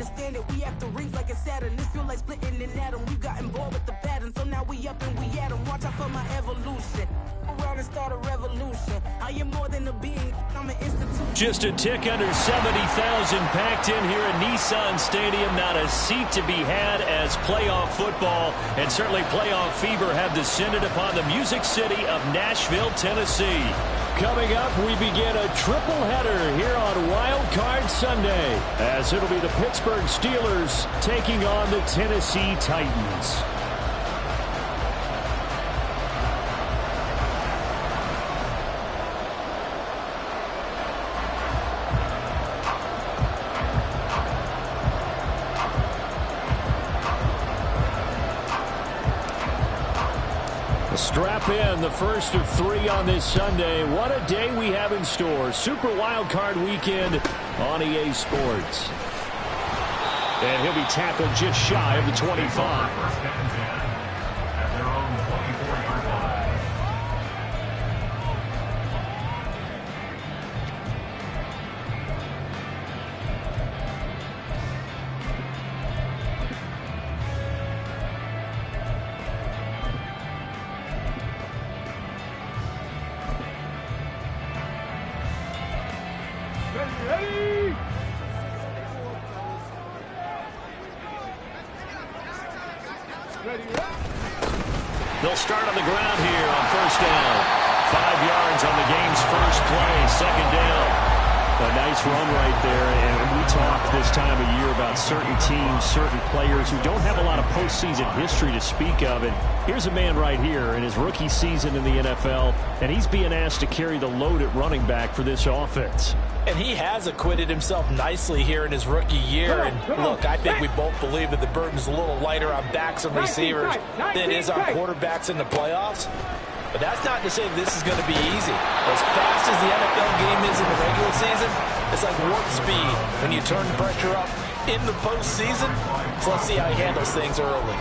understand it. We have to rings like it's Saturn. This feel like splitting an atom. We got involved with the pattern, so now we up and we at 'em. Watch out for my evolution. Around and start a revolution. I am more than a being. I'm an institution. Just a tick under 70,000 packed in here at Nissan Stadium. Not a seat to be had as playoff football and certainly playoff fever have descended upon the Music City of Nashville, Tennessee. Coming up, we begin a triple header here on Wild Card Sunday, as it'll be the Pittsburgh Steelers taking on the Tennessee Titans. Strap in, the first of 3 on this Sunday. What a day we have in store. Super Wild Card Weekend on EA Sports. And he'll be tackled just shy of the 25. They'll start on the ground here on first down. 5 yards on the game's first play, second down. A nice run right there, and we talk this time of year about certain teams, certain players who don't have a lot of postseason history to speak of. And here's a man right here in his rookie season in the NFL, and he's being asked to carry the load at running back for this offense. And he has acquitted himself nicely here in his rookie year. And look, I think we both believe that the burden's a little lighter on backs and receivers than it is on quarterbacks in the playoffs. But that's not to say this is going to be easy. As fast as the NFL game is in the regular season, it's like warp speed when you turn the pressure up in the postseason. So let's see how he handles things early.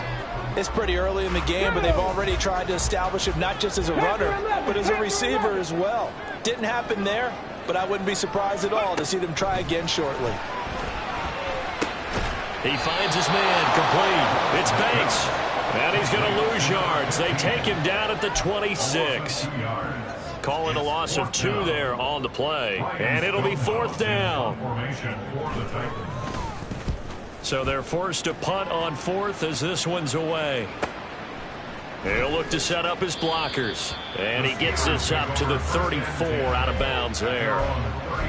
It's pretty early in the game, but they've already tried to establish him not just as a runner, but as a receiver as well. Didn't happen there, but I wouldn't be surprised at all to see them try again shortly. He finds his man complete. It's Banks. And he's going to lose yards. They take him down at the 26. Calling a loss of 2 there on the play. And it'll be 4th down. So they're forced to punt on 4th as this one's away. He'll look to set up his blockers. And he gets this up to the 34 out of bounds there.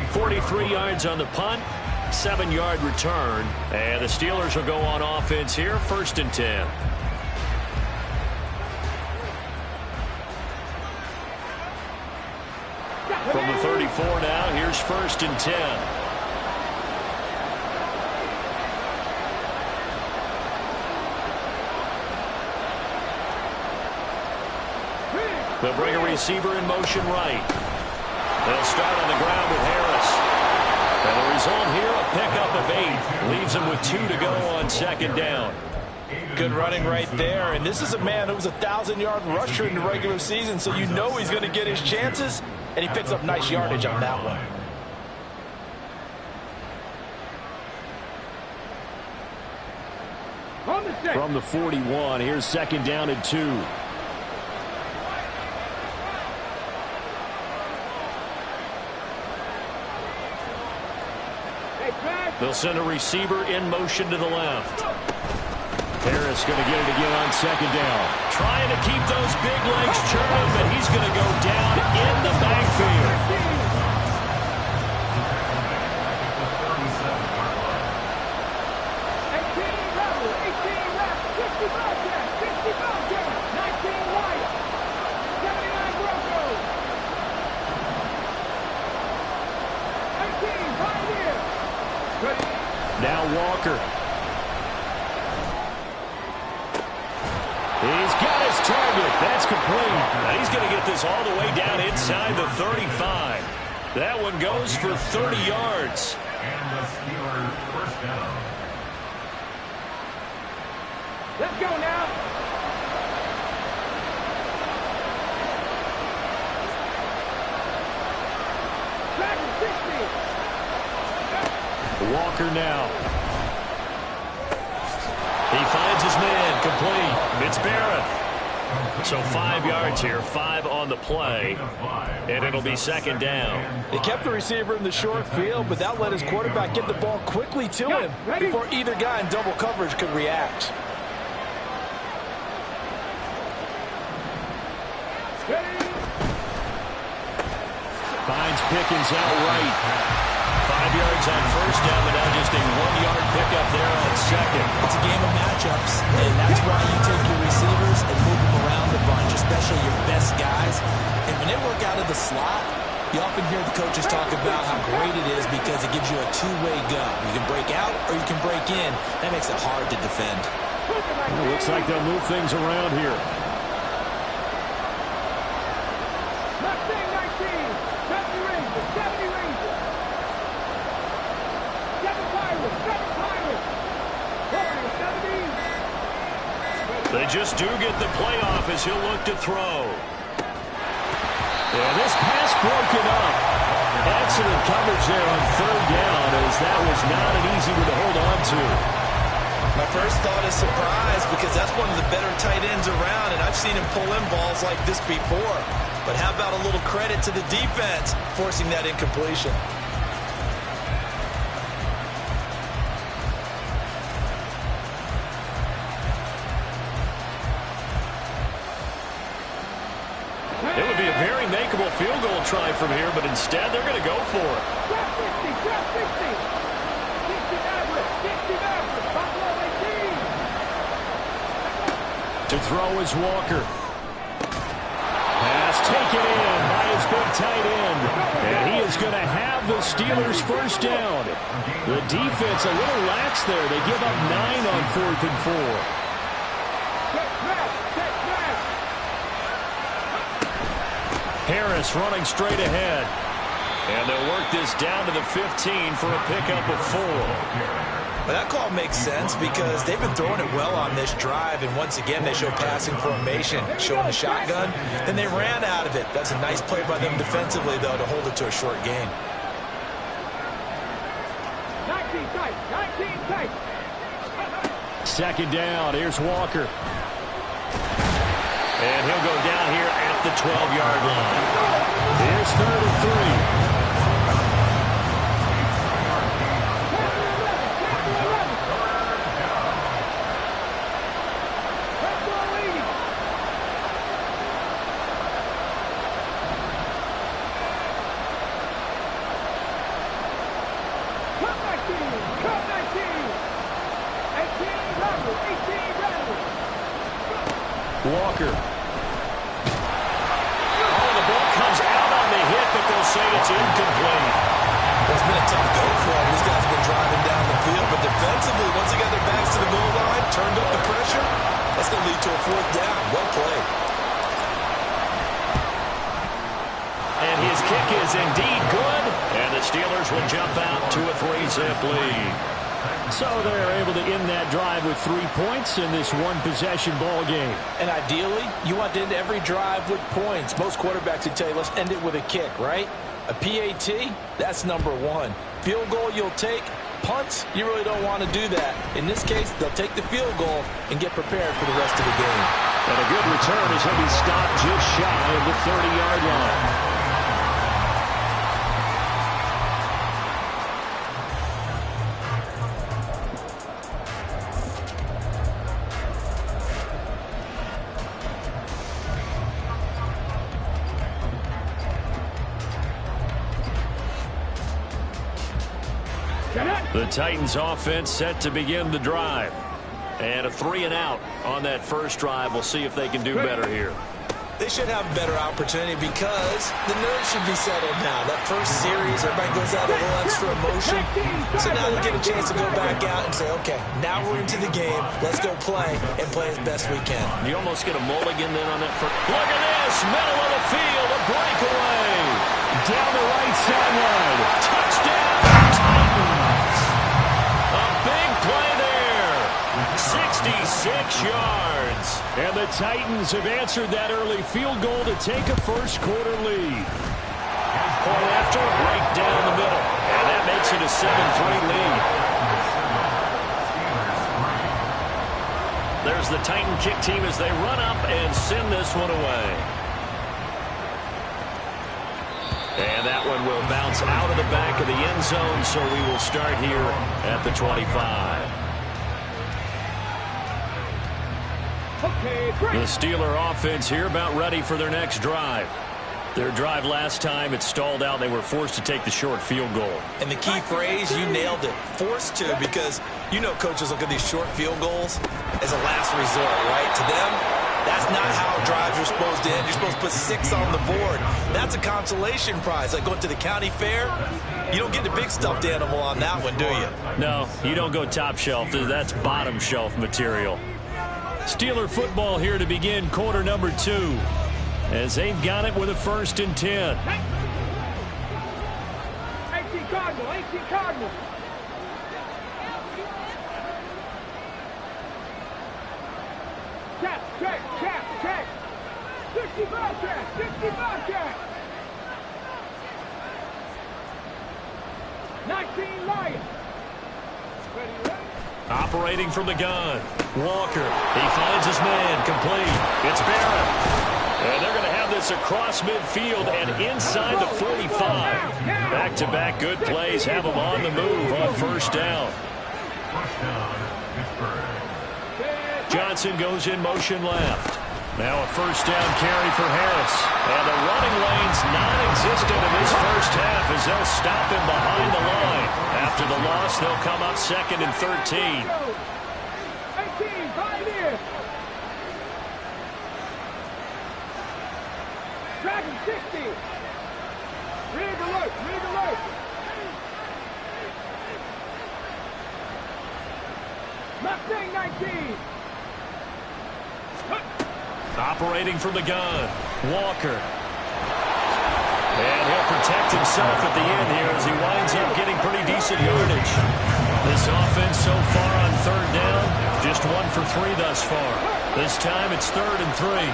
43 yards on the punt. 7-yard return. And the Steelers will go on offense here. 1st and 10. From the 34 now, here's 1st and 10. They'll bring a receiver in motion right. They'll start on the ground with Harris. And the result here, a pickup of 8. Leaves them with 2 to go on 2nd down. Good running right there. And this is a man who was a 1,000-yard rusher in the regular season, so you know he's going to get his chances. And he picks up nice yardage on that one. From the 41, here's 2nd down and 2. They'll send a receiver in motion to the left. Harris going to get it again on 2nd down. Trying to keep those big legs churning, but he's going to go down in the backfield. Now Walker. He's got his target. That's complete. He's going to get this all the way down inside the 35. That one goes for 30 yards. And the Steelers first down. Let's go now. Walker now. incomplete. It's Barrett. So 5 yards here, 5 on the play, and it'll be second down. They kept the receiver in the short field, but that let his quarterback get the ball quickly to him before either guy in double coverage could react. Finds Pickens out right. 5 yards on first down, but now just a 1-yard pickup there on second. It's a game of matchups, and that's why you take your receivers and move them around a bunch, especially your best guys. And when they work out of the slot, you often hear the coaches talk about how great it is because it gives you a two-way gun. You can break out or you can break in. That makes it hard to defend. It looks like they'll move things around here. They just do get the playoff as he'll look to throw. Yeah, this pass broken up. Excellent coverage there on third down as that was not an easy one to hold on to. My first thought is surprise because that's one of the better tight ends around, and I've seen him pull in balls like this before. But how about a little credit to the defense forcing that incompletion? It would be a very makeable field goal try from here, but instead they're going to go for it. To throw is Walker. Pass taken in by his big tight end. And he is going to have the Steelers first down. The defense a little lax there. They give up 9 on 4th and 4. Harris running straight ahead. And they'll work this down to the 15 for a pickup of 4. Well, that call makes sense because they've been throwing it well on this drive, and once again they show passing formation, showing the shotgun, and they ran out of it. That's a nice play by them defensively, though, to hold it to a short gain. 19 tight, 19 tight. Second down, here's Walker. And he'll go down here at the 12-yard line. Here's 3rd and 3. Walker. Oh, the ball comes out on the hit, but they'll say it's incomplete. It's been a tough go for them. These guys have been driving down the field, but defensively, once they got their backs to the goal line, turned up the pressure, that's going to lead to a 4th down. Well played. And his kick is indeed good, and the Steelers will jump out to a 3-zip lead. So they're able to end that drive with 3 points in this one-possession ball game. And ideally, you want to end every drive with points. Most quarterbacks would tell you, let's end it with a kick, right? A PAT, that's number 1. Field goal you'll take. Punts, you really don't want to do that. In this case, they'll take the field goal and get prepared for the rest of the game. And a good return as he'll be stopped just shy of the 30-yard line. The Titans offense set to begin the drive. And a 3-and-out on that first drive. We'll see if they can do better here. They should have a better opportunity because the nerves should be settled now. That first series, everybody goes out a little extra emotion. So now they get a chance to go back out and say, okay, now we're into the game. Let's go play and play as best we can. You almost get a mulligan then on that first. Look at this, middle of the field, a breakaway. Down the right sideline. Touchdown, Titans. A big play there. 66 yards. And the Titans have answered that early field goal to take a first-quarter lead. Point after, right down the middle. And that makes it a 7-3 lead. There's the Titan kick team as they run up and send this one away. And that one will bounce out of the back of the end zone, so we will start here at the 25. The Steeler offense here about ready for their next drive. Their drive last time, it stalled out. They were forced to take the short field goal. And the key phrase, you nailed it, forced to, because you know coaches look at these short field goals as a last resort, right? To them, that's not how drives are supposed to end. You're supposed to put 6 on the board. That's a consolation prize. Like going to the county fair, you don't get the big stuffed animal on that one, do you? No, you don't go top shelf. That's bottom shelf material. Steeler football here to begin quarter number 2. As they've got it with a 1st and 10. 18 Cardinal, 18 Cardinal. Check. 65 check. 19 Lions. Ready? Operating from the gun. Walker, he finds his man, complete. It's Barrett. And they're going to have this across midfield and inside the 45. Back-to-back good plays have them on the move on 1st down. First down, Pittsburgh. Johnson goes in motion left. Now a 1st down carry for Harris. And the running lane's non-existent in this 1st half as they'll stop him behind the line. After the loss, they'll come up 2nd and 13. 18, Pioneer. Dragon 60. Rig alert. Mustang 19. Operating from the gun. Walker. And he'll protect himself at the end here as he winds up getting pretty decent yardage. This offense so far on 3rd down, just 1 for 3 thus far. This time it's 3rd and 3.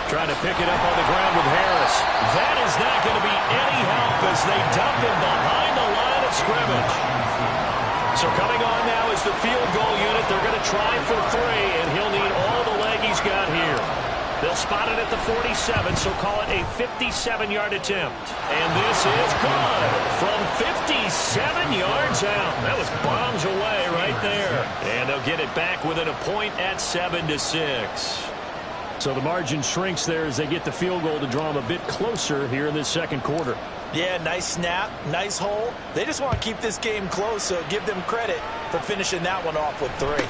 Trying to pick it up on the ground with Harris. That is not going to be any help as they dump him behind the line of scrimmage. So coming on now is the field goal unit. They're going to try for 3, and he'll need all the leg he's got here. They'll spot it at the 47, so call it a 57-yard attempt. And this is good from 57 yards out. That was bombs away right there. And they'll get it back within a point at 7-6. So the margin shrinks there as they get the field goal to draw them a bit closer here in this 2nd quarter. Yeah, nice snap, nice hole. They just want to keep this game close, so give them credit for finishing that one off with 3.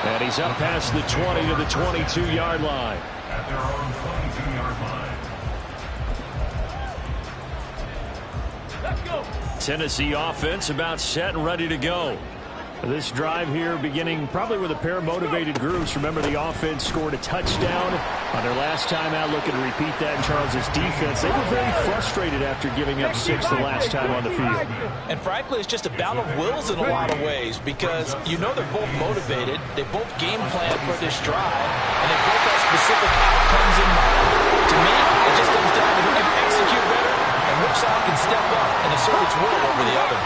And he's up past the 20 to the 22-yard line. At their own 22-yard line. Let's go. Tennessee offense about set and ready to go. This drive here beginning probably with a pair of motivated groups. Remember, the offense scored a touchdown on their last time out. Looking to repeat that in Charles's defense. They were very frustrated after giving up 6 the last time on the field. And frankly, it's just a battle of wills in a lot of ways because you know they're both motivated. They both game plan for this drive, and they both have specific outcomes in mind. To me, it just comes down to who can execute better and which side can step up and assert its will over the other.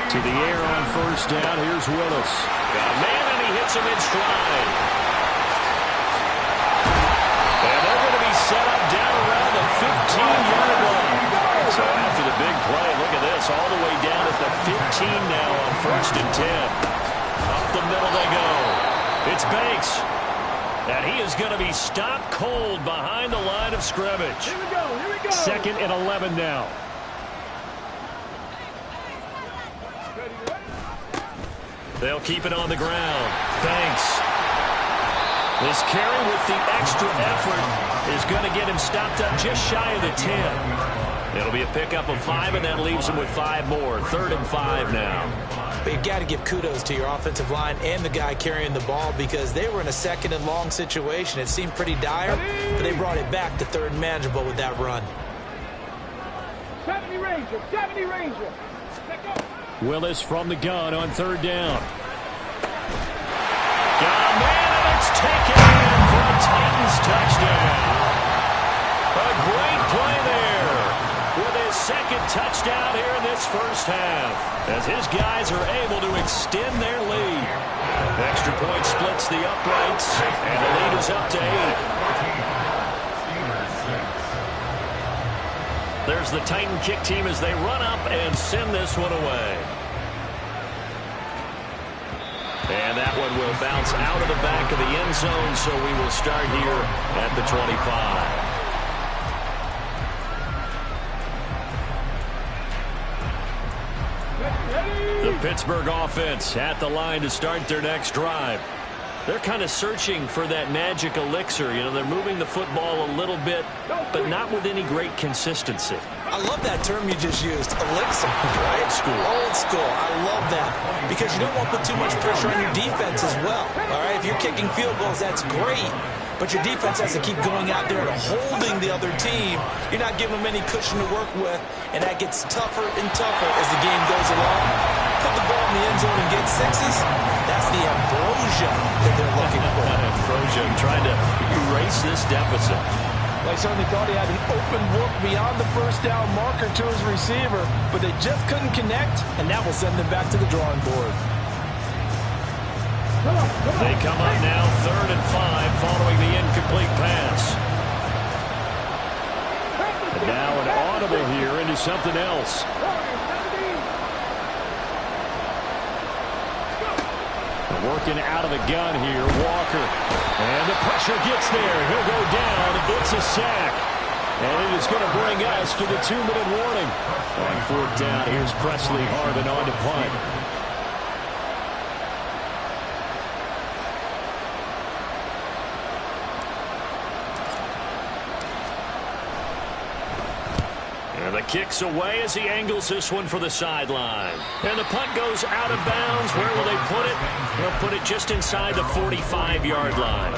To the air on 1st down. Here's Willis. Got a man, and he hits him in stride. And they're going to be set up down around the 15-yard line. So after the big play, look at this, all the way down at the 15 now on 1st and 10. Up the middle they go. It's Banks. And he is going to be stopped cold behind the line of scrimmage. Here we go. 2nd and 11 now. They'll keep it on the ground. Banks. This carry with the extra effort is going to get him stopped up just shy of the 10. It'll be a pickup of 5, and that leaves him with 5 more. 3rd and 5 now. But you've got to give kudos to your offensive line and the guy carrying the ball because they were in a 2nd and long situation. It seemed pretty dire, but they brought it back to 3rd and manageable with that run. 70 Ranger. Let's go. Willis from the gun on 3rd down. Got a man, and it's taken in for a Titans touchdown. A great play there with his 2nd touchdown here in this 1st half as his guys are able to extend their lead. Extra point splits the uprights, and the lead is up to 8. There's the Titan kick team as they run up and send this one away. And that one will bounce out of the back of the end zone, so we will start here at the 25. The Pittsburgh offense at the line to start their next drive. They're kind of searching for that magic elixir. You know, they're moving the football a little bit, but not with any great consistency. I love that term you just used, elixir. Old school. Old school. I love that because you don't want to put too much pressure on your defense as well. All right, if you're kicking field goals, that's great. But your defense has to keep going out there and holding the other team. You're not giving them any cushion to work with, and that gets tougher and tougher as the game goes along. Put the ball in the end zone and get sixes. That's the ambrosia that they're looking for. Ambrosia trying to erase this deficit. They certainly thought he had an open look beyond the first down marker to his receiver, but they just couldn't connect, and that will send them back to the drawing board. They come up now 3rd and 5 following the incomplete pass. And now an audible here into something else. Working out of the gun here, Walker. And the pressure gets there. He'll go down. It's a sack. And it is going to bring us to the 2-minute warning. On 4th down, here's Presley Harvin on to punt. And the kick's away as he angles this one for the sideline. And the punt goes out of bounds. Where will they put it? They'll put it just inside the 45-yard line.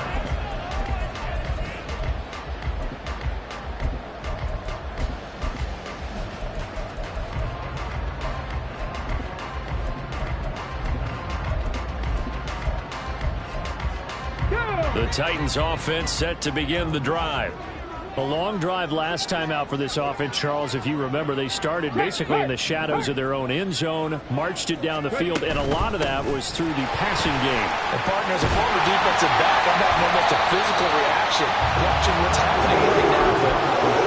The Titans offense set to begin the drive. A long drive last time out for this offense, Charles. If you remember, they started basically in the shadows of their own end zone, marched it down the field, and a lot of that was through the passing game. And partner, as a former defensive back, I'm having almost a physical reaction watching what's happening right now. But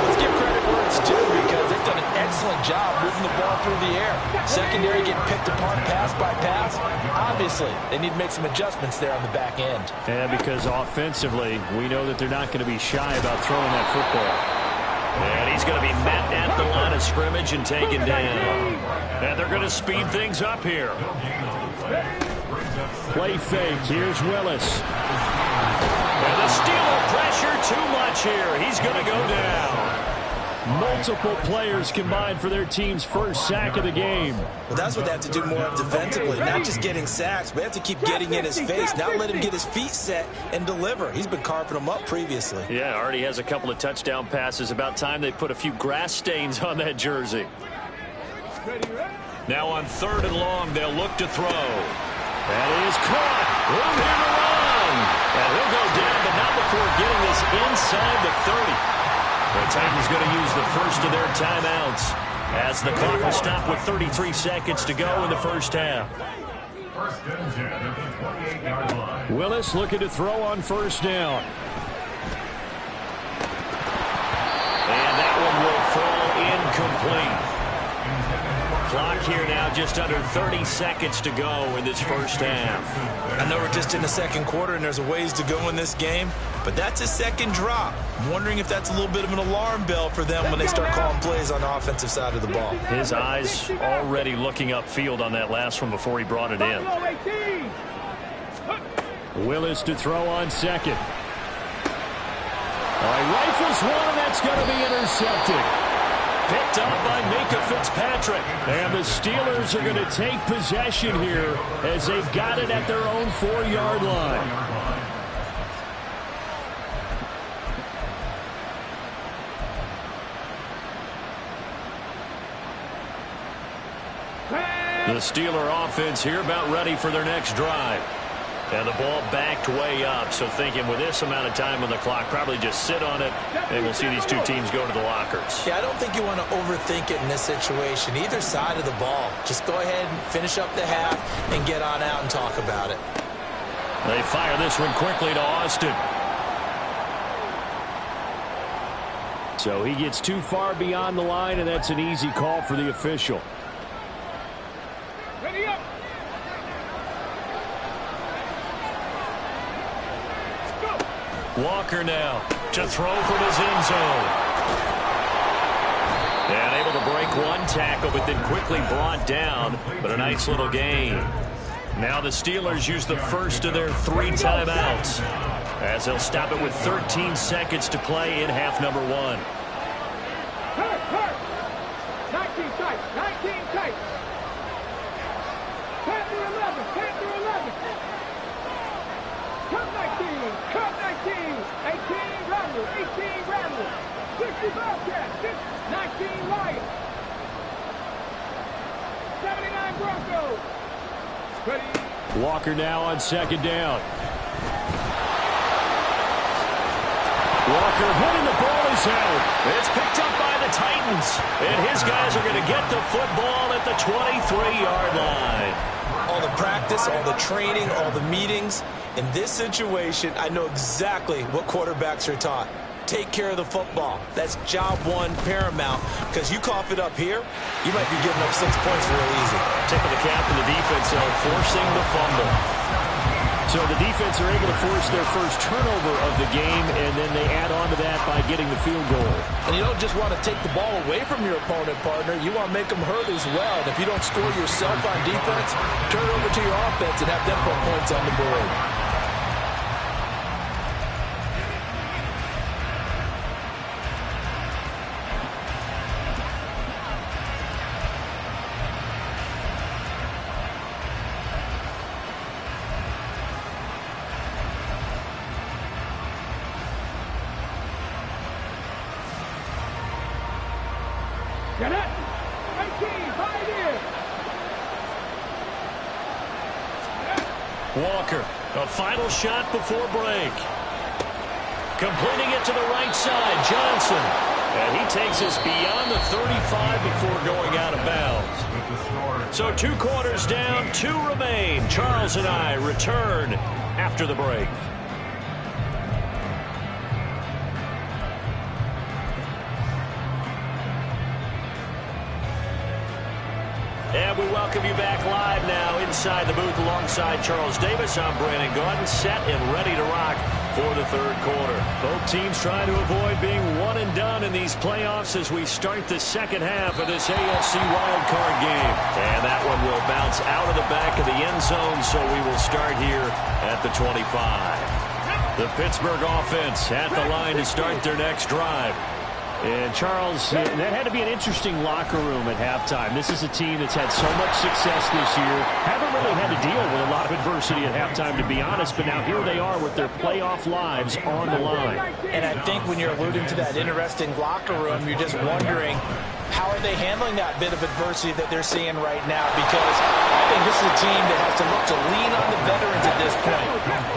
let's give credit where it's due because they've done an excellent job moving the ball through the air. Secondary getting picked apart pass by pass. Obviously, they need to make some adjustments there on the back end. And because offensively, we know that they're not going to be shy about throwing that football. And he's going to be met at the line of scrimmage and taken down. And they're going to speed things up here. Play fake. Here's Willis. And the Steeler pressure too much here. He's going to go down. Multiple players combined for their team's first sack of the game. Well, that's what they have to do more of defensively, not just getting sacks, but they have to keep getting in his face. Now let him get his feet set and deliver. He's been carving them up previously. Yeah, already has a couple of touchdown passes. About time they put a few grass stains on that jersey. Now on 3rd and long, they'll look to throw. That is caught. Room here to run. And he'll go down, but not before getting this inside the 30. The Titans going to use the first of their timeouts as the clock will stop with 33 seconds to go in the first half. First and 10 at the 28-yard line. Willis looking to throw on 1st down. And that one will fall incomplete. Clock here now just under 30 seconds to go in this first half. I know we're just in the second quarter and there's a ways to go in this game, but that's a second drop. I'm wondering if that's a little bit of an alarm bell for them when they start calling plays on the offensive side of the ball. His eyes already looking upfield on that last one before he brought it in. Willis to throw on 2nd. All right, rifles one, and that's going to be intercepted. Picked up by Minkah Fitzpatrick. And the Steelers are going to take possession here as they've got it at their own 4-yard line. The Steeler offense here about ready for their next drive. And the ball backed way up, so thinking with this amount of time on the clock, probably just sit on it, and we'll see these two teams go to the lockers. Yeah, I don't think you want to overthink it in this situation. Either side of the ball. Just go ahead and finish up the half and get on out and talk about it. They fire this one quickly to Austin. So he gets too far beyond the line, and that's an easy call for the official. Ready up. Walker now to throw from his end zone. And able to break one tackle, but then quickly brought down. But a nice little gain. Now the Steelers use the first of their 3 timeouts, as they'll stop it with 13 seconds to play in half number 1. Hurt. 19 tight. 19 tight. 10 through 11. 10 through 11. Cut 19. Cut 19. 18 Ramblers. 18 Ramblers. 60 Bobcats. 19 Lions. 79 Broncos. Ready. Walker now on second down. Walker hitting the ball is out. It's picked up by the Titans. And his guys are going to get the football at the 23-yard line. All the practice, all the training, all the meetings. In this situation, I know exactly what quarterbacks are taught. Take care of the football. That's job one paramount, because you cough it up here, you might be giving up 6 points real easy. Tip of the cap to the defense, forcing the fumble. So the defense are able to force their first turnover of the game, and then they add on to that by getting the field goal. And you don't just want to take the ball away from your opponent, partner. You want to make them hurt as well. And if you don't score yourself on defense, turn it over to your offense and have them put points on the board. Get it. 18. Pioneer. Walker, a final shot before break. Completing it to the right side, Johnson. And he takes us beyond the 35 before going out of bounds. So 2 quarters down, 2 remain. Charles and I return after the break. And we welcome you back live now inside the booth alongside Charles Davis. I'm Brandon Gaudin, set and ready to rock for the third quarter. Both teams trying to avoid being one and done in these playoffs as we start the second half of this AFC wildcard game. And that one will bounce out of the back of the end zone, so we will start here at the 25. The Pittsburgh offense at the line to start their next drive. And, Charles, that had to be an interesting locker room at halftime. This is a team that's had so much success this year. Haven't really had to deal with a lot of adversity at halftime, to be honest. But now here they are with their playoff lives on the line. And I think when you're alluding to that interesting locker room, you're just wondering, how are they handling that bit of adversity that they're seeing right now? Because I think this is a team that has to look to lean on the veterans at this point.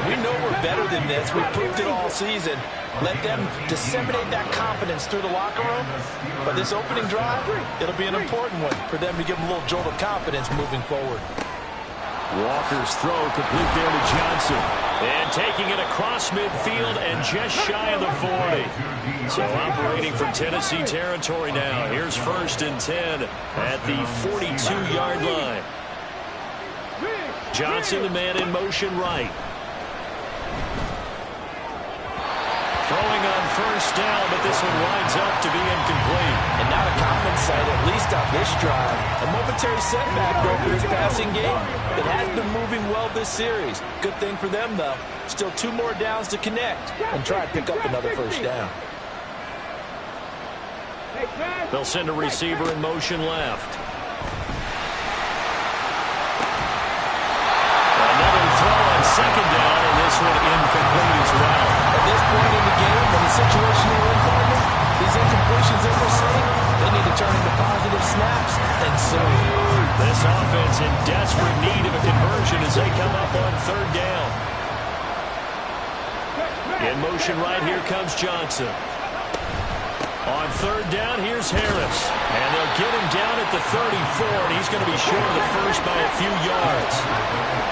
We know we're better than this. We've proved it all season. Let them disseminate that confidence through the locker room. But this opening drive, it'll be an important one for them to give them a little jolt of confidence moving forward. Walker's throw complete there to Johnson. And taking it across midfield and just shy of the 40. So operating from Tennessee territory now. Here's 1st and 10 at the 42-yard line. Johnson, the man in motion right. Throwing on 1st down, but this one winds up to be incomplete. And not a common sight, at least on this drive. A momentary setback though for this passing game. It has been moving well this series. Good thing for them, though. Still 2 more downs to connect and try to pick up another 1st down. They'll send a receiver in motion left. Another throw on 2nd down, and this one incomplete as well. At this point in the game, in the situation they're in, partner, these incompletions that we're seeing, they need to turn into positive snaps and soon. This offense in desperate need of a conversion as they come up on third down. In motion right here comes Johnson. On third down, here's Harris. And they'll get him down at the 34, and he's going to be short of the first by a few yards.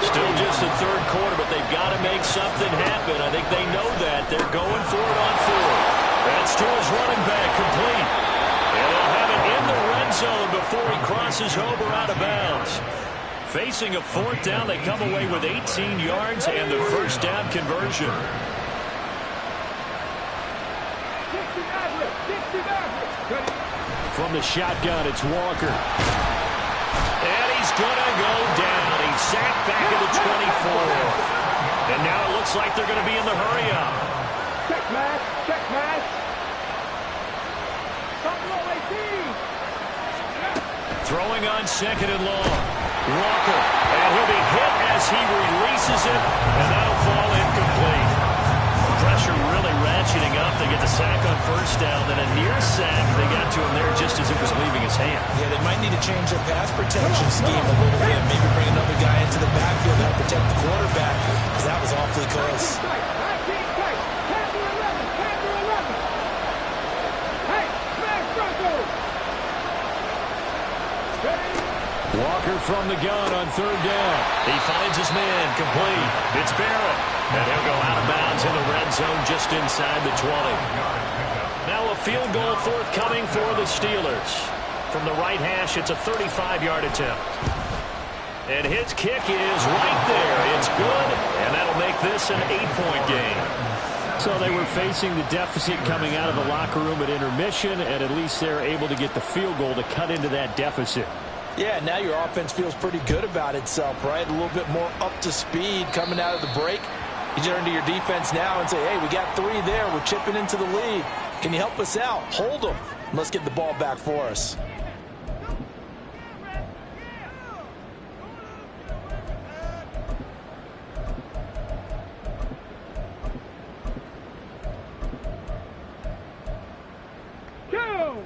Still just the third quarter, but they've got to make something happen. I think they know that. They're going for it on fourth. That's to his running back, complete. And they'll have it in the red zone before he crosses over out of bounds. Facing a fourth down, they come away with 18 yards and the first down conversion. From the shotgun, it's Walker. And he's going to go down. He's sacked back at the 24. And now it looks like they're going to be in the hurry-up. Check match. Check match. Throwing on second and long. Walker. And he'll be hit as he releases it. And that'll fall incomplete. Pressure really ratcheting up. They get the sack on first down. Then a near sack. They got to him there just as it was leaving his hand. Yeah, they might need to change their pass protection scheme a little bit. Maybe bring another guy into the backfield to help protect the quarterback, because that was awfully close. Walker from the gun on third down. He finds his man, complete. It's Barrett. And he'll go out of bounds in the red zone just inside the 20. Now a field goal forthcoming for the Steelers. From the right hash, it's a 35-yard attempt. And his kick is right there. It's good, and that'll make this an 8-point game. So they were facing the deficit coming out of the locker room at intermission, and at least they're able to get the field goal to cut into that deficit. Yeah, now your offense feels pretty good about itself, right? A little bit more up to speed coming out of the break. You turn to your defense now and say, hey, we got 3 there. We're chipping into the lead. Can you help us out? Hold them. Let's get the ball back for us.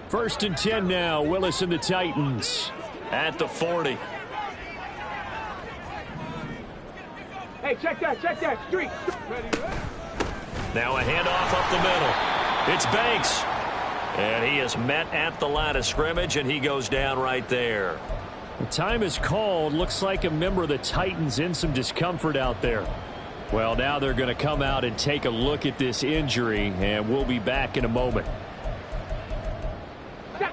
First and 10 now. Willis and the Titans. At the 40. Hey, check that, street. Now a handoff up the middle. It's Banks. And he is met at the line of scrimmage, and he goes down right there. The time is called. Looks like a member of the Titans in some discomfort out there. Well, now they're going to come out and take a look at this injury, and we'll be back in a moment.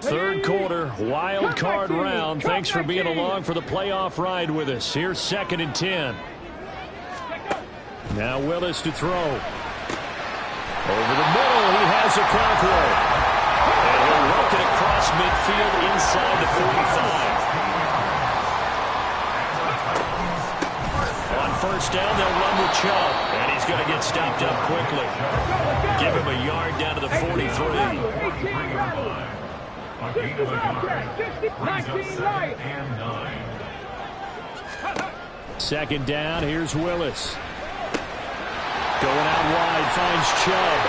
Third quarter, wild card round. Thanks for being along for the playoff ride with us. Here's second and 10. Now Willis to throw. Over the middle, he has a Conklin. And he'll work it across midfield inside the 45. On first down, they'll run with Chubb. And he's going to get stopped up quickly. Give him a yard down to the 43. Second down, here's Willis. Going out wide, finds Chubb.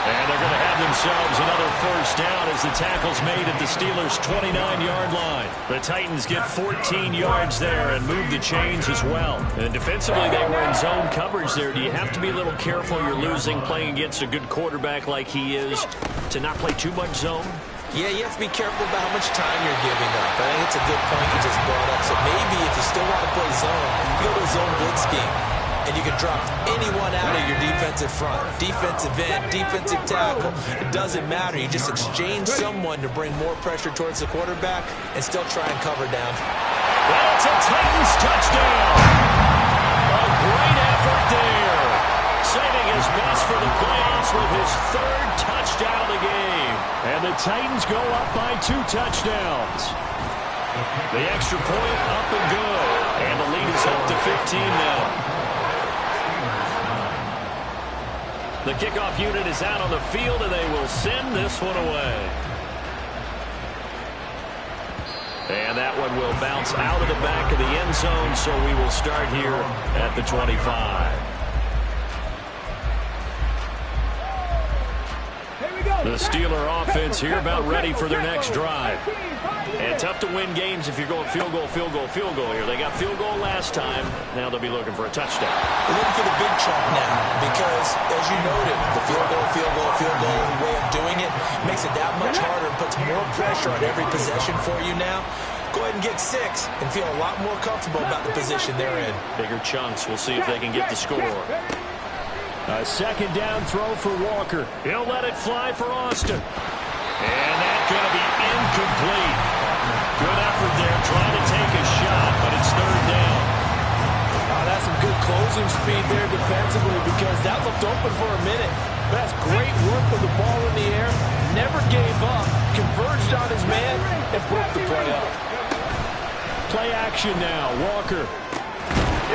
And they're going to have themselves another first down as the tackle's made at the Steelers' 29-yard line. The Titans get 14 yards there and move the chains as well. And defensively, they were in zone coverage there. Do you have to be a little careful? You're losing, playing against a good quarterback like he is, to not play too much zone? Yeah, you have to be careful about how much time you're giving up. I think it's a good point you just brought up. So maybe if you still want to play zone, you go to a zone blitz scheme. And you can drop anyone out of your defensive front. Defensive end, defensive tackle. It doesn't matter. You just exchange someone to bring more pressure towards the quarterback and still try and cover down. That's a Titans touchdown. A great effort there. Saving his best for the playoffs with his 3rd touchdown of the game. And the Titans go up by 2 touchdowns. The extra point up and good. And the lead is up to 15 now. The kickoff unit is out on the field, and they will send this one away. And that one will bounce out of the back of the end zone, so we will start here at the 25. Here we go. The Steeler offense here about ready for their next drive. And tough to win games if you're going field goal here. They got field goal last time. Now they'll be looking for a touchdown. They're looking for the big chunk now because, as you noted, the field goal way of doing it makes it that much harder and puts more pressure on every possession for you now. Go ahead and get 6 and feel a lot more comfortable about the position they're in. Bigger chunks. We'll see if they can get the score. A second down throw for Walker. He'll let it fly for Austin. And that's going to be incomplete. Good effort there trying to take a shot, but it's third down. That's some good closing speed there defensively because that looked open for a minute. But that's great work with the ball in the air. Never gave up. Converged on his man and broke the play up. Play action now. Walker.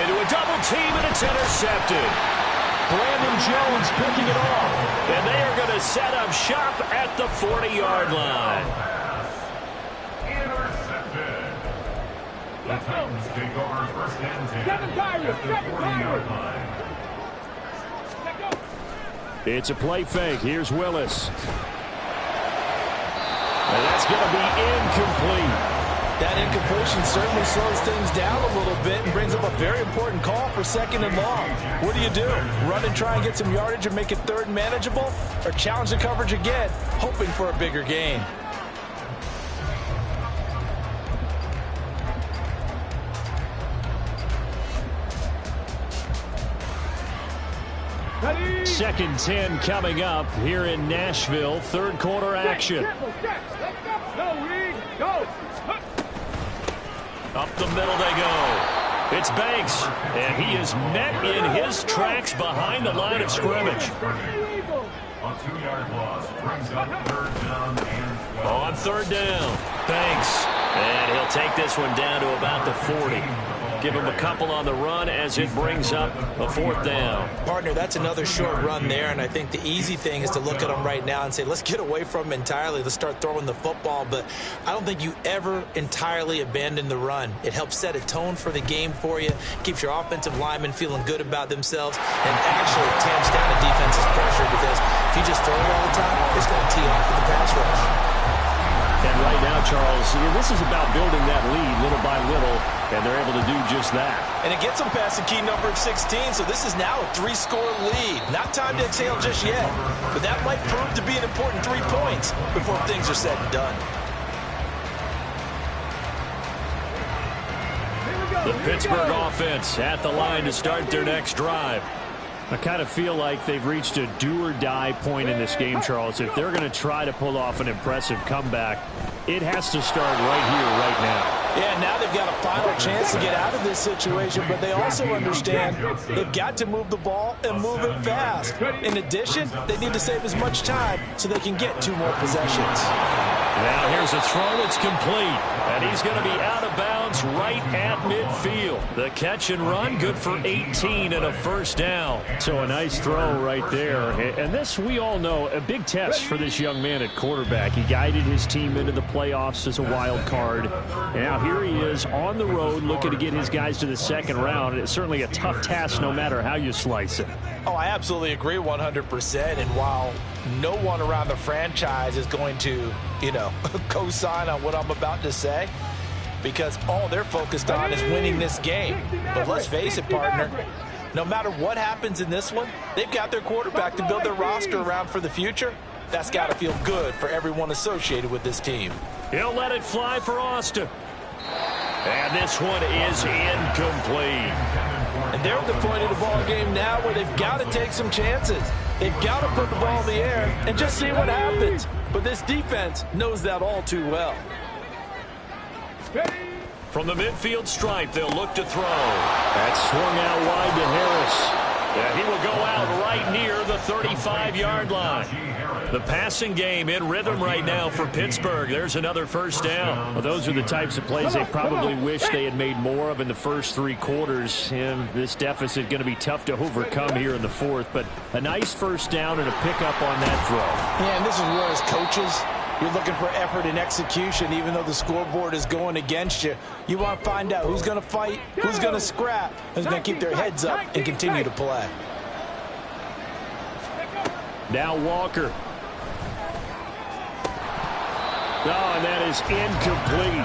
Into a double team, and it's intercepted. Brandon Jones picking it off. And they are going to set up shop at the 40-yard line. Intercepted. The Titans take over first and 10 at the 40-yard line. It's a play fake. Here's Willis. And that's going to be incomplete. That incompletion certainly slows things down a little bit and brings up a very important call for second and long. What do? Run and try and get some yardage and make it third and manageable? Or challenge the coverage again, hoping for a bigger gain? Second 10 coming up here in Nashville. Third quarter action. Up the middle they go. It's Banks, and he is met in his tracks behind the line of scrimmage. A 2-yard loss brings up third down and 12. On third down, Banks, and he'll take this one down to about the 40. Give him a couple on the run as it brings up a fourth down. Partner, that's another short run there, and I think the easy thing is to look at him right now and say, let's get away from him entirely. Let's start throwing the football, but I don't think you ever entirely abandon the run. It helps set a tone for the game for you, keeps your offensive linemen feeling good about themselves, and actually tamps down the defense's pressure because if you just throw it all the time, it's going to tee off with the pass rush. And right now, Charles, this is about building that lead little by little, and they're able to do just that. And it gets them past the key number of 16, so this is now a 3-score lead. Not time to exhale just yet, but that might prove to be an important 3 points before things are said and done. The Pittsburgh offense at the line to start their next drive. I kind of feel like they've reached a do-or-die point in this game, Charles. If they're going to try to pull off an impressive comeback, it has to start right here, right now. Yeah, now they've got a final chance to get out of this situation, but they also understand they've got to move the ball and move it fast. In addition, they need to save as much time so they can get 2 more possessions. Now here's a throw that's complete, and he's going to be out of bounds right at midfield. The catch and run, good for 18 and a first down. So a nice throw right there. And this, we all know, a big test for this young man at quarterback. He guided his team into the playoffs as a wild card. And now here he is on the road looking to get his guys to the second round. It's certainly a tough task no matter how you slice it. Oh, I absolutely agree 100%. And while no one around the franchise is going to, co-sign on what I'm about to say, because all they're focused on is winning this game. But let's face it, partner, no matter what happens in this one, they've got their quarterback to build their roster around for the future. That's got to feel good for everyone associated with this team. He'll let it fly for Austin. And this one is incomplete. And they're at the point of the ball game now where they've got to take some chances. They've got to put the ball in the air and just see what happens. But this defense knows that all too well. From the midfield stripe, they'll look to throw. That's swung out wide to Harris. Yeah, he will go out right near the 35-yard line. The passing game in rhythm right now for Pittsburgh. There's another first down. Well, those are the types of plays they probably wish they had made more of in the first 3 quarters. And this deficit going to be tough to overcome here in the fourth. But a nice first down and a pickup on that throw. Yeah, and this is where as coaches, you're looking for effort and execution, even though the scoreboard is going against you. You want to find out who's going to fight, who's going to scrap, who's going to keep their heads up and continue to play. Now Walker. Oh, and that is incomplete.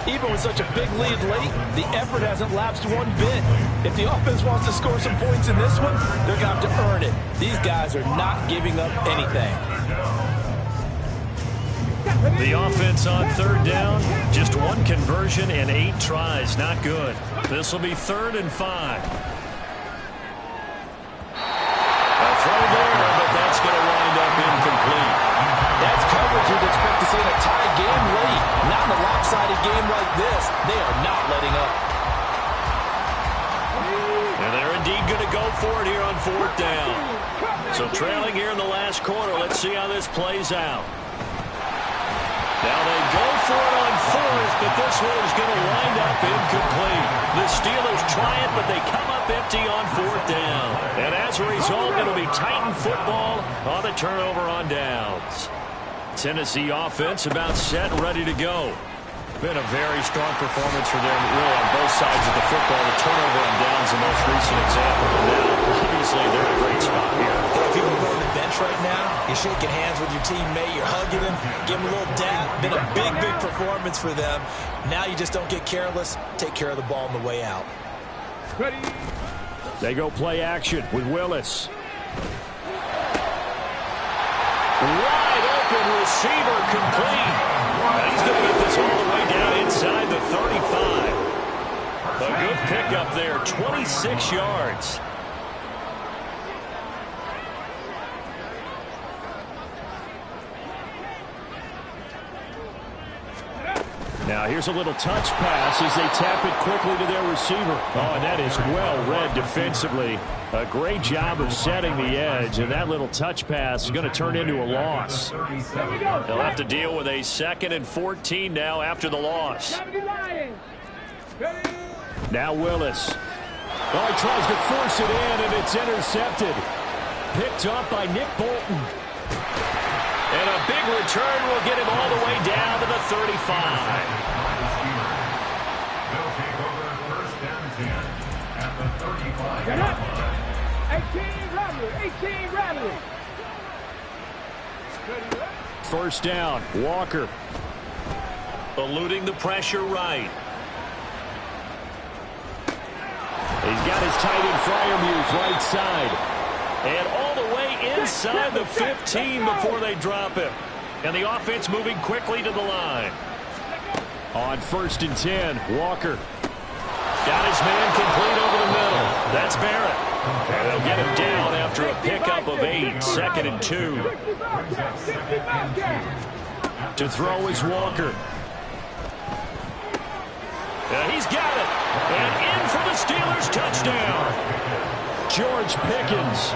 Even with such a big lead late, the effort hasn't lapsed one bit. If the offense wants to score some points in this one, they're going to have to earn it. These guys are not giving up anything. The offense on third down, just one conversion and 8 tries. Not good. This will be 3rd and 5. A throw there, but that's going to wind up incomplete. That's coverage you'd expect to see in a tie game late. Not in a lopsided game like this. They are not letting up. And they're indeed going to go for it here on 4th down. So trailing here in the last quarter. Let's see how this plays out. Now they go for it on 4th, but this one is going to wind up incomplete. The Steelers try it, but they come up empty on 4th down. And as a result, it'll be Titan football on the turnover on downs. Tennessee offense about set, ready to go. Been a very strong performance for them, really, on both sides of the football. The turnover on downs, the most recent example. And now, obviously, they're in a great spot here. If you were on the bench right now, you're shaking hands with your teammate, you're hugging him, give him a little dap. Been a big, big performance for them. Now you just don't get careless. Take care of the ball on the way out. Ready. They go play action with Willis. Wide open receiver complete. And he's going to get this all the way down inside the 35. A good pickup there, 26 yards. Now here's a little touch pass as they tap it quickly to their receiver. Oh, and that is well read defensively. A great job of setting the edge, and that little touch pass is going to turn into a loss. They'll have to deal with a 2nd and 14 now after the loss. Now Willis. Oh, he tries to force it in, and it's intercepted. Picked up by Nick Bolton. And a big return will get him all the way down to the 35. They'll take over 1st and 10 at the 35. Get up. 18 Rattler. 1st down, Walker. Eluding the pressure right. He's got his tight end Freiermuth right side. And all the way inside the 15 before they drop him. And the offense moving quickly to the line. On 1st and 10, Walker. Got his man complete over the middle. That's Barrett. And they'll get him down after a pickup of 8, 2nd and 2. To throw is Walker. And he's got it. And in for the Steelers touchdown. George Pickens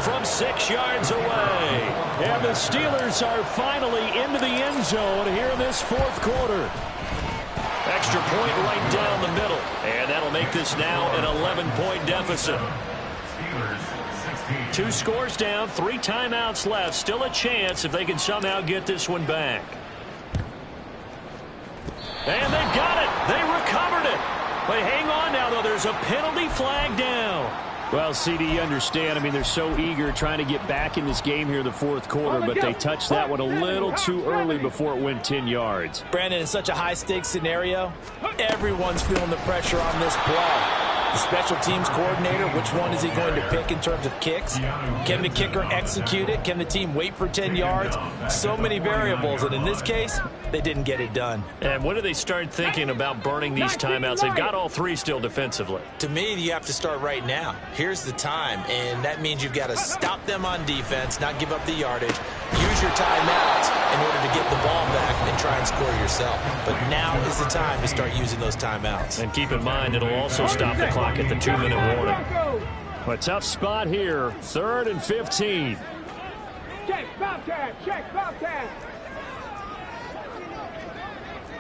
from 6 yards away. And the Steelers are finally into the end zone here in this 4th quarter. Extra point right down the middle. And that'll make this now an 11-point deficit. 2 scores down, 3 timeouts left. Still a chance if they can somehow get this one back. And they've got it. They recovered it. But hang on now, though. There's a penalty flag down. Well, CD, you understand. I mean, they're so eager trying to get back in this game here in the 4th quarter, but they touched that one a little too early before it went 10 yards. Brandon, in such a high-stakes scenario, everyone's feeling the pressure on this play. The special teams coordinator, which one is he going to pick in terms of kicks? Can the kicker execute it? Can the team wait for 10 yards? So many variables, and in this case, they didn't get it done. And when do they start thinking about burning these timeouts? They've got all 3 still defensively. To me, you have to start right now. Here's the time, and that means you've got to stop them on defense, not give up the yardage, use your timeouts in order to get the ball back and try and score yourself. But now is the time to start using those timeouts. And keep in mind, it'll also stop the clock at the 2-minute warning. A tough spot here, 3rd and 15. Check, Bobcat, check, Bobcat.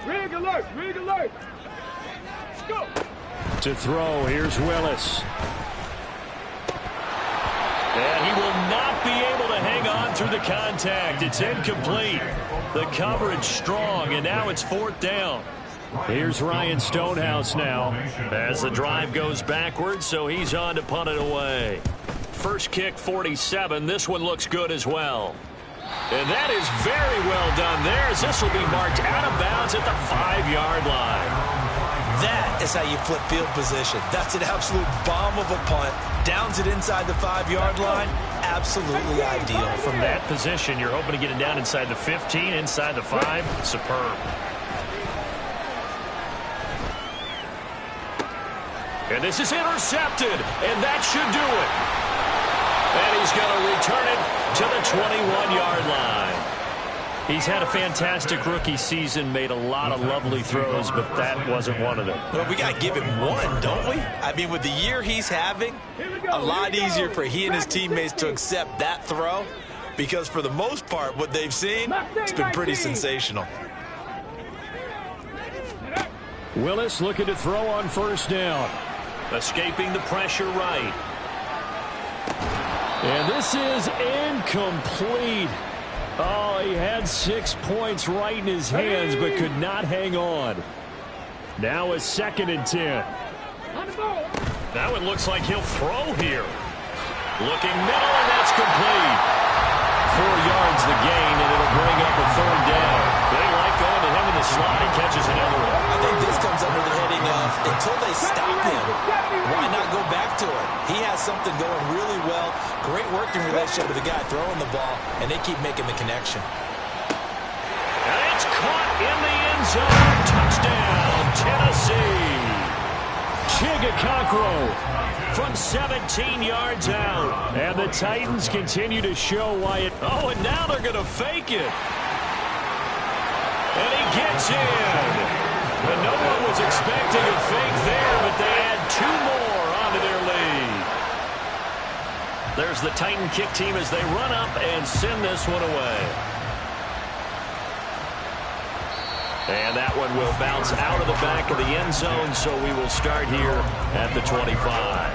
Rig alert, go. To throw, here's Willis. And he will not be able to hang on through the contact. It's incomplete. The coverage strong, and now it's 4th down. Here's Ryan Stonehouse now. As the drive goes backwards, so he's on to punt it away. First kick, 47. This one looks good as well. And that is very well done there, as this will be marked out of bounds at the 5-yard line. That is how you flip field position. That's an absolute bomb of a punt. Downs it inside the 5-yard line. Absolutely ideal. From that position, you're hoping to get it down inside the 15, inside the 5. Superb. And this is intercepted, and that should do it. And he's going to return it to the 21-yard line. He's had a fantastic rookie season, made a lot of lovely throws, but that wasn't one of them. Well, we got to give him one, don't we? I mean, with the year he's having, a lot easier for he and his teammates to accept that throw, because for the most part, what they've seen, it's been pretty sensational. Willis looking to throw on first down. Escaping the pressure right. And this is incomplete. Oh, he had 6 points right in his hands, but could not hang on. Now a 2nd and 10. That one looks like he'll throw here. Looking middle, and that's complete. 4 yards the gain, and it'll bring up a 3rd down. They like going to him in the slot. He catches another one. I think this comes under the heading of, until they stop him, why not go back to it? He has something going really well. Great working relationship with the guy throwing the ball, and they keep making the connection. And it's caught in the end zone. Touchdown, Tennessee. Chigakakro from 17 yards out. And the Titans continue to show why it... Oh, and now they're going to fake it. And he gets in. And no one was expecting a fake there, but they add 2 more onto their lead. There's the Titan kick team as they run up and send this one away. And that one will bounce out of the back of the end zone, so we will start here at the 25.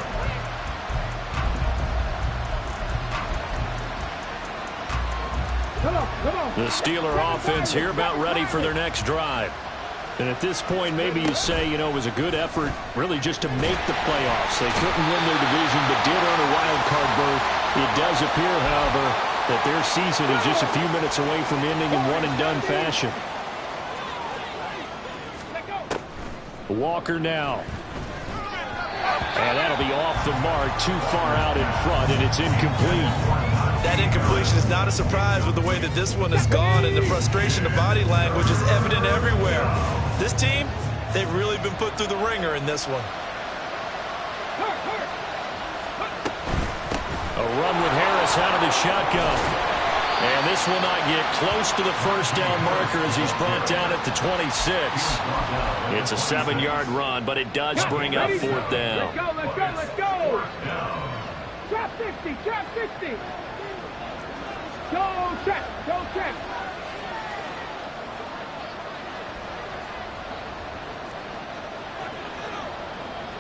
The Steeler offense here about ready for their next drive. And at this point, maybe you say, you know, it was a good effort really just to make the playoffs. They couldn't win their division, but did earn a wild card berth. It does appear, however, that their season is just a few minutes away from ending in one-and-done fashion. Walker now. And that'll be off the mark, too far out in front, and it's incomplete. That incompletion is not a surprise with the way that this one has gone, and the frustration of body language is evident everywhere. This team, they've really been put through the ringer in this one. A run with Harris out of the shotgun. And this will not get close to the first down marker as he's brought down at the 26. It's a 7-yard run, but it does bring up 4th down. Let's go, let's go, let's go. Trap 50, trap 50. Go check, go check.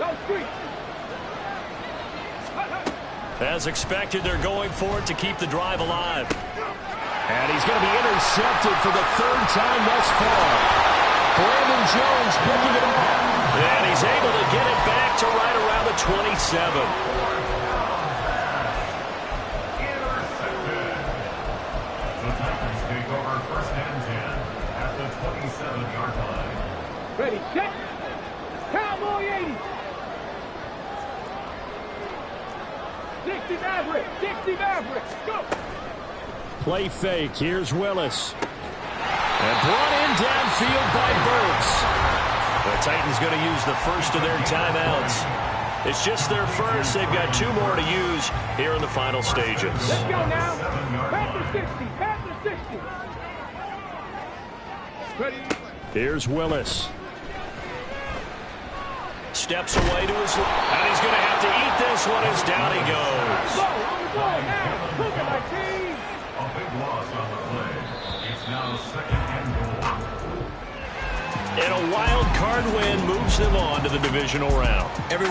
Go street. As expected, they're going for it to keep the drive alive. And he's going to be intercepted for the 3rd time thus far. Brandon Jones picking it up. And he's able to get it back to right around the 27. The Titans take over 1st and 10 at the 27-yard line. Ready, check. Cowboy 80. 60 Maverick, 60 Maverick, go. Play fake. Here's Willis. And brought in downfield by Burks. The Titans going to use the first of their timeouts. It's just their first. They've got 2 more to use here in the final stages. Let's go now. Panther 60, Panther 60. Ready. Here's Willis. Steps away to his left. And he's going to have to eat this one as down he goes. Go, on the ball now. Look at my team. A big loss on the play. It's now 2nd and goal. And a wild card win moves them on to the divisional round.